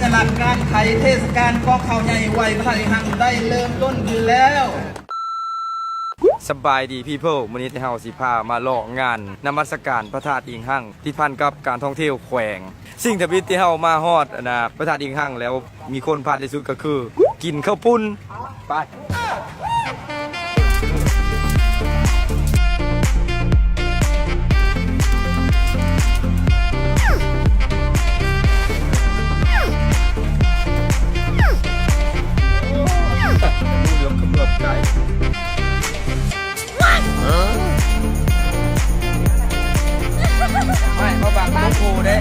ญลักษณ์การไขเทศกาลกองข่าวใหญ่ไวพระธาตุหังได้เริ่มต้นขึ้นแล้วสบายดีพี่เพิลวันนี้ที่เฮาสิพามาเลาะงานนมัสการพระธาตุอิงหั่งที่พันกับการท่องเที่ยวแขวงสิ่งทวิตที่เฮามาฮอดนะพระธาตุอิงหั่งแล้วมีคนพลาดที่สุดก็คือกินข้าวปุ้นไปเหลือมขมือบไก่ไม่เขาบังลูกกูเด้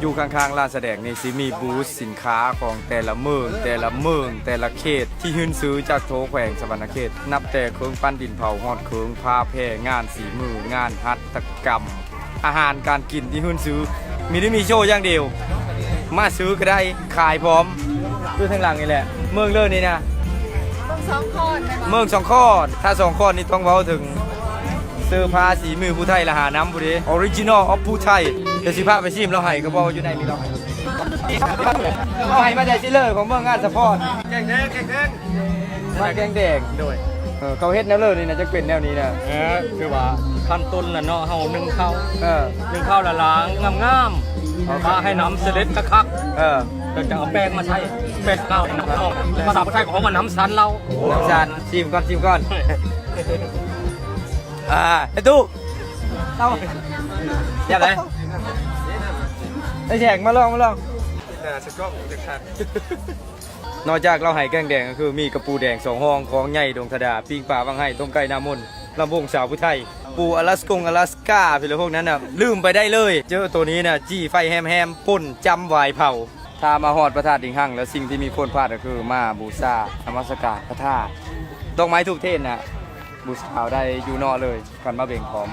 อยู่ข้างๆร้านแสดงในซีมีบูธสินค้าของแต่ละเมืองแต่ละเขตที่หื้นซื้อจากโถแขวงสวรรณเขตนับแต่เครื่องปั้นดินเผาฮอดเครื่องผ้าแพร่งานสีมืองานหัตถกรรมอาหารการกินที่หื้นซื้อมีโชว์อย่างเดียวมาซื้อก็ได้ขายพร้อมด้วยทางหลังนี่แหละเมืองเลิศนี่นะเมืองสองข้อถ้าสองข้อนี่ต้องเว้าถึงเสื้อผ้าสีมือผู้ไทยละหาน้ำบุรีออริจินอลออฟผู้ไทยเดี๋ยวสิพาไปชิมเราให้ก็บอกอยู่ในมีเราให้มาได้ซิเลอร์ของเมืองงานสปอร์ตแกงแดงมาแกงแดงโดยเขาเฮ็ดแนวเลยนี่นะจะเป็นแนวนี้นะคือว่าขั้นต้นน่ะเนาะเฮานึ่งข้าวละล้างงามๆเอาให้น้ำเสด็จคักเราจะเอาแป้งมาใช้แป้งข้าวภาษาไทยของมันน้ำซันเราน้ำซันชิมก่อนไอ้ตู้เอาอย่างไรไอ้แฉกมาลองนอกจากเราให้แกงแดงก็คือมีกระปูแดง2ห้องของใหญ่ดงธดาปิ้งปลาบางให้ต้มไก่น้ำมนต์ลำวงสาวผู้ไทยปูอลาสกาพวกนั้นน่ะลืมไปได้เลยเจอตัวนี้น่ะจี้ไฟแฮมป่นจำวายเผาถ้ามาฮอดพระธาตุอิงหั่งแล้วสิ่งที่มีคนพลาดก็คือมาบูชานมัสการพระธาตุดอกไม้ทุกเทศน่ะบูชาได้อยู่นอเลยก่อนมาเบ่งพร้อม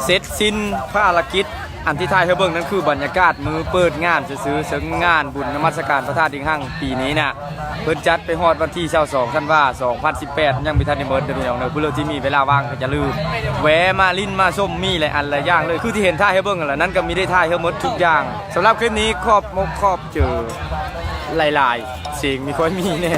เสร็จสิ้นภารกิจอันที่ท้ายให้เบิ่งนั่นคือบรรยากาศมือเปิดงานซื้อๆซึ่งงานบุญนมัสการพระธาตุดิงหั่งปีนี้น่ะเพิ่นจัดไปฮอดวันที่22ธันวาคม2018ยังมีทันได้เบิดเด้อพี่น้องเด้อผู้เลือกที่มีเวลาว่างก็จะลืมแวะมาลิ้นมาส้มมีหลายอันหลายอย่างเลยคือที่เห็นท้ายให้เบิ่งนั่นแหละนั่นก็มีได้ท้ายให้หมดทุกอย่างสำหรับคลิปนี้ขอบมกขอบเจอหลายๆเสียงมีค่อยมีแน่